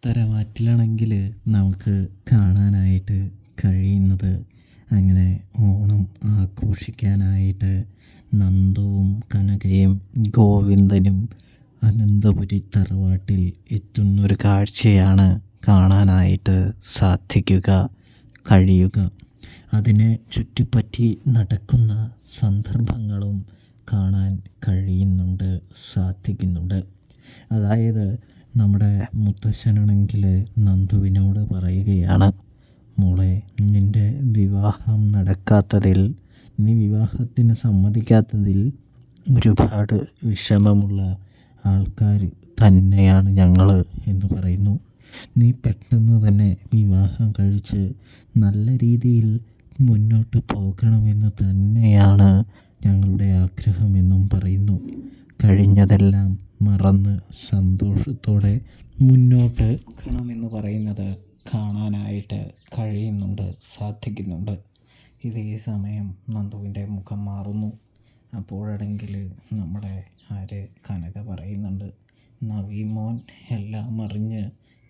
തറവാട്ടിലാണെങ്കിൽ നമുക്ക് കാണാനായിട്ട് കഴിയുന്നത് അങ്ങനെ ഓണം ആഘോഷിക്കാനായിട്ട് നന്ദുവും കനകയും ഗോവിന്ദനും അനന്തപുരി തറവാട്ടിൽ എത്തുന്നൊരു കാഴ്ചയാണ് കാണാനായിട്ട് കഴിയുക. അതിനെ ചുറ്റിപ്പറ്റി നടക്കുന്ന സന്ദർഭങ്ങളും കാണാൻ സാധിക്കുന്നുണ്ട്. അതായത് നമ്മുടെ മുത്തശ്ശനാണെങ്കിൽ നന്ദുവിനോട് പറയുകയാണ്, മോളെ, നിൻ്റെ വിവാഹം നടക്കാത്തതിൽ, നീ വിവാഹത്തിന് സമ്മതിക്കാത്തതിൽ ഒരുപാട് വിഷമമുള്ള ആൾക്കാർ തന്നെയാണ് ഞങ്ങൾ എന്ന് പറയുന്നു. നീ പെട്ടെന്ന് തന്നെ വിവാഹം കഴിച്ച് നല്ല രീതിയിൽ മുന്നോട്ട് പോകണമെന്ന് തന്നെയാണ് ഞങ്ങളുടെ ആഗ്രഹമെന്നും പറയുന്നു. കഴിഞ്ഞതെല്ലാം മറന്ന് സന്തോഷത്തോടെ മുന്നോട്ട് പോകണമെന്ന് പറയുന്നത് കാണാനായിട്ട് സാധിക്കുന്നുണ്ട്. ഇതേ സമയം നന്ദുവിൻ്റെ മുഖം മാറുന്നു. അപ്പോഴാണെങ്കിൽ നമ്മുടെ കനക പറയുന്നുണ്ട്, നവീമോൻ എല്ലാം അറിഞ്ഞ്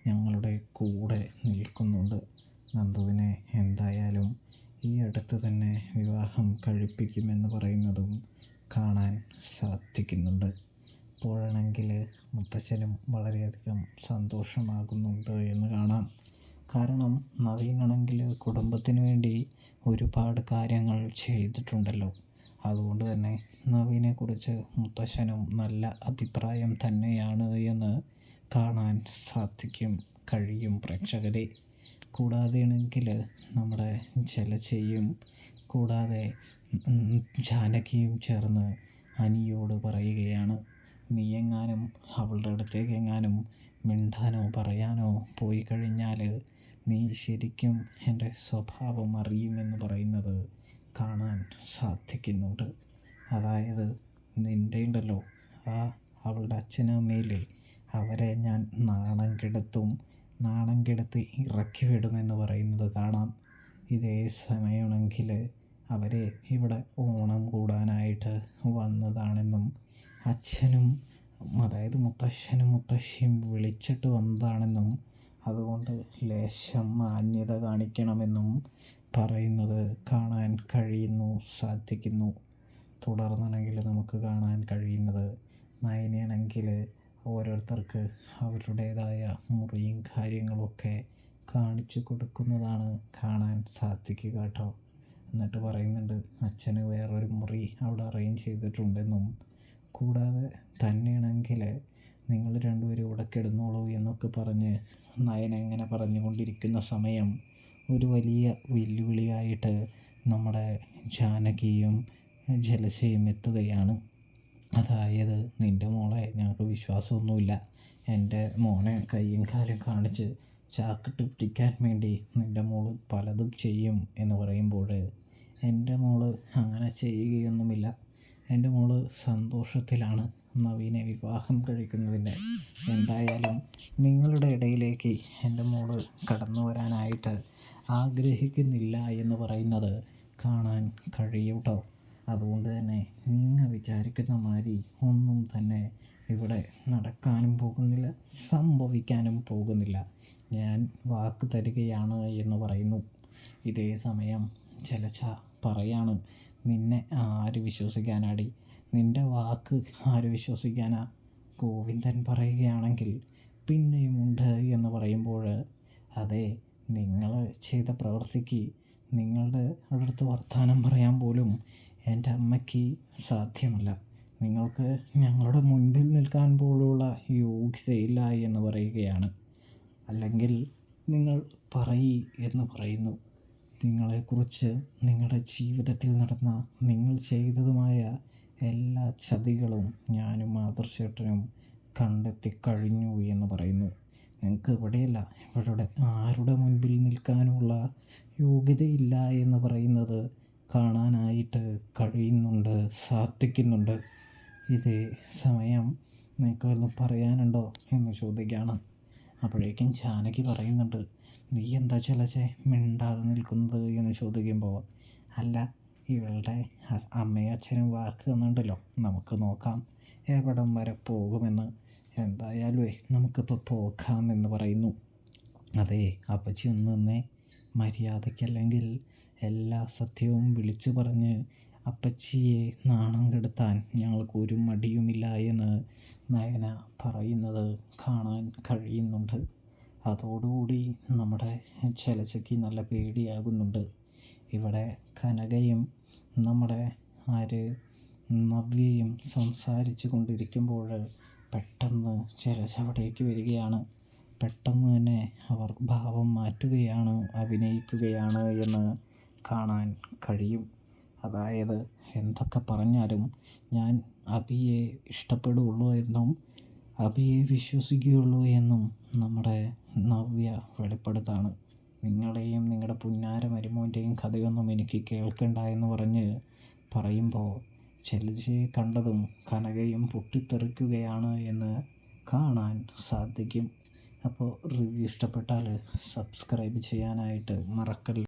ഞങ്ങളുടെ കൂടെ നിൽക്കുന്നുണ്ട്. നന്ദുവിനെ എന്തായാലും ഈ അടുത്ത് തന്നെ വിവാഹം കഴിപ്പിക്കുമെന്ന് പറയുന്നതും കാണാൻ സാധിക്കുന്നുണ്ട്. അപ്പോഴാണെങ്കിൽ മുത്തശ്ശനും വളരെയധികം സന്തോഷമാകുന്നുണ്ട് എന്ന് കാണാം. കാരണം നവീനാണെങ്കിൽ കുടുംബത്തിന് വേണ്ടി ഒരുപാട് കാര്യങ്ങൾ ചെയ്തിട്ടുണ്ടല്ലോ. അതുകൊണ്ട് തന്നെ നവീനെക്കുറിച്ച് മുത്തശ്ശനും നല്ല അഭിപ്രായം തന്നെയാണ് എന്ന് കാണാൻ കഴിയും പ്രേക്ഷകരെ. കൂടാതെയാണെങ്കിൽ നമ്മുടെ ജലജയും കൂടാതെ ജാനകിയും ചേർന്ന് അനിയോട് പറയുകയാണ്, നീയെങ്ങാനും അവളുടെ അടുത്തേക്കെങ്ങാനും മിണ്ടാനോ പറയാനോ പോയി കഴിഞ്ഞാൽ നീ ശരിക്കും എൻ്റെ സ്വഭാവം അറിയുമെന്ന് പറയുന്നത് കാണാൻ സാധിക്കുന്നുണ്ട്. അതായത് നിൻ്റെ ഉണ്ടല്ലോ അവളുടെ അച്ഛനും അമ്മയില്ലേ, അവരെ ഞാൻ നാണം കെടുത്തി ഇറക്കി വിടുമെന്ന് പറയുന്നത് കാണാം. ഇതേ സമയമാണെങ്കിൽ അവരെ ഇവിടെ ഓണം കൂടാനായിട്ട് വന്നതാണെന്നും അച്ഛനും അതായത് മുത്തശ്ശനും മുത്തശ്ശിയും വിളിച്ചിട്ട് വന്നതാണെന്നും അതുകൊണ്ട് ലേശം മാന്യത കാണിക്കണമെന്നും പറയുന്നത് കാണാൻ സാധിക്കുന്നു. തുടർന്നാണെങ്കിൽ നമുക്ക് കാണാൻ കഴിയുന്നത് നയനയാണെങ്കിൽ ഓരോരുത്തർക്ക് അവരുടേതായ മുറിയും കാര്യങ്ങളൊക്കെ കാണിച്ചു കൊടുക്കുന്നതാണ് കാണാൻ സാധിക്കുക കേട്ടോ. എന്നിട്ട് പറയുന്നുണ്ട്, അച്ഛന് വേറൊരു മുറി അവിടെ അറേഞ്ച് ചെയ്തിട്ടുണ്ടെന്നും കൂടാതെ തന്നെയാണെങ്കിൽ നിങ്ങൾ രണ്ടുപേരും ഇവിടെ കിടന്നോളൂ എന്നൊക്കെ പറഞ്ഞ് നയന ഇങ്ങനെ പറഞ്ഞുകൊണ്ടിരിക്കുന്ന സമയം ഒരു വലിയ വെല്ലുവിളിയായിട്ട് നമ്മുടെ ജാനകിയും ജലജയും എത്തുകയാണ്. അതായത്, നിൻ്റെ മോളെ ഞങ്ങൾക്ക് വിശ്വാസമൊന്നുമില്ല, എൻ്റെ മോനെ കയ്യും കാലും കാണിച്ച് ചാക്കിട്ട് പിടിക്കാൻ വേണ്ടി നിൻ്റെ മോള് പലതും ചെയ്യും എന്ന് പറയുമ്പോൾ, എൻ്റെ മോള് അങ്ങനെ ചെയ്യുകയൊന്നുമില്ല. എൻ്റെ മോള് സന്തോഷത്തിലാണ് നവീനെ വിവാഹം കഴിക്കുന്നതിൻ്റെ. എന്തായാലും നിങ്ങളുടെ ഇടയിലേക്ക് എൻ്റെ മോള് കടന്നു വരാനായിട്ട് ആഗ്രഹിക്കുന്നില്ല എന്ന് പറയുന്നത് കാണാൻ കഴിയൂട്ടോ. അതുകൊണ്ട് തന്നെ നിങ്ങൾ വിചാരിക്കുന്ന മാതിരി ഒന്നും തന്നെ ഇവിടെ നടക്കാനും പോകുന്നില്ല, സംഭവിക്കാനും പോകുന്നില്ല. ഞാൻ വാക്ക് തരികയാണ് എന്ന് പറയുന്നു. ഇതേ സമയം ജലജ പറയാണ്, നിന്നെ ആര് വിശ്വസിക്കാനാടി? നിൻ്റെ വാക്ക് ആര് വിശ്വസിക്കാനാ? ഗോവിന്ദൻ പറയുകയാണെങ്കിൽ പിന്നെയുമുണ്ട് എന്ന് പറയുമ്പോൾ, അതെ, നിങ്ങൾ ചെയ്ത പ്രവൃത്തിക്ക് നിങ്ങളുടെ അടുത്ത് വർത്തമാനം പറയാൻ പോലും എൻ്റെ അമ്മയ്ക്ക് സാധ്യമല്ല. നിങ്ങൾക്ക് ഞങ്ങളുടെ മുൻപിൽ നിൽക്കാൻ പോലുള്ള യോഗ്യതയില്ല എന്ന് പറയുകയാണ്. അല്ലെങ്കിൽ നിങ്ങൾ എന്ന് പറയുന്നു. നിങ്ങളെക്കുറിച്ച് നിങ്ങളുടെ ജീവിതത്തിൽ നടന്ന, നിങ്ങൾ ചെയ്തതുമായ എല്ലാ ചതികളും ഞാനും ആദർശേട്ടനും കണ്ടെത്തിക്കഴിഞ്ഞു എന്ന് പറയുന്നു. നിങ്ങൾക്ക് ഇവിടെയല്ല, ഇവിടെ ആരുടെ മുൻപിൽ നിൽക്കാനുള്ള യോഗ്യതയില്ല എന്ന് പറയുന്നത് കാണാനായിട്ട് സാധിക്കുന്നുണ്ട്. ഇതേ സമയം നിങ്ങൾക്ക് വല്ലതും പറയാനുണ്ടോ എന്ന് ചോദിക്കുകയാണ്. അപ്പോഴേക്കും ജാനകി പറയുന്നുണ്ട്, നീ എന്താ ജലജേ മിണ്ടാതെ നിൽക്കുന്നത് എന്ന് ചോദിക്കുമ്പോൾ, അല്ല, ഇവളുടെ അമ്മയും അച്ഛനും വാക്ക് തന്നിട്ടുണ്ടല്ലോ, നമുക്ക് നോക്കാം എവിടം വരെ പോകുമെന്ന്. എന്തായാലുമേ നമുക്കിപ്പോൾ പോകാമെന്ന് പറയുന്നു. അതെ, അപ്പച്ചി ഒന്ന് നിന്നേ. മര്യാദയ്ക്കല്ലെങ്കിൽ എല്ലാ സത്യവും വിളിച്ചു പറഞ്ഞ് അപ്പച്ചിയെ നാണം കെടുത്താൻ ഞങ്ങൾക്ക് ഒരു മടിയുമില്ല എന്ന് നയന പറയുന്നത് കാണാൻ കഴിയുന്നുണ്ട്. അതോടുകൂടി നമ്മുടെ ചെലച്ചയ്ക്ക് നല്ല പേടിയാകുന്നുണ്ട്. ഇവിടെ കനകയും നമ്മുടെ നവ്യയും സംസാരിച്ചു കൊണ്ടിരിക്കുമ്പോൾ പെട്ടെന്ന് ചെലച്ച അവിടേക്ക് വരികയാണ്. പെട്ടെന്ന് തന്നെ അവർ ഭാവം മാറ്റുകയാണ്, അഭിനയിക്കുകയാണ് എന്ന് കാണാൻ കഴിയും. അതായത് എന്തൊക്കെ പറഞ്ഞാലും ഞാൻ അഭിയെ ഇഷ്ടപ്പെടുകയുള്ളൂ എന്നും അഭിയെ വിശ്വസിക്കുകയുള്ളൂ എന്നും നമ്മുടെ നവ്യ വെളിപ്പെടുത്താണ്. നിങ്ങളുടെയും നിങ്ങളുടെ പുന്നാര മരുമോൻ്റെയും കഥയൊന്നും എനിക്ക് കേൾക്കണ്ട എന്ന് പറയുമ്പോൾ ചെലച്ചയെ കണ്ടതും കനകയും പൊട്ടിത്തെറിക്കുകയാണ് എന്ന് കാണാൻ സാധിക്കും. അപ്പോൾ റിവ്യൂ ഇഷ്ടപ്പെട്ടാൽ സബ്സ്ക്രൈബ് ചെയ്യാനായിട്ട് മറക്കല്ല.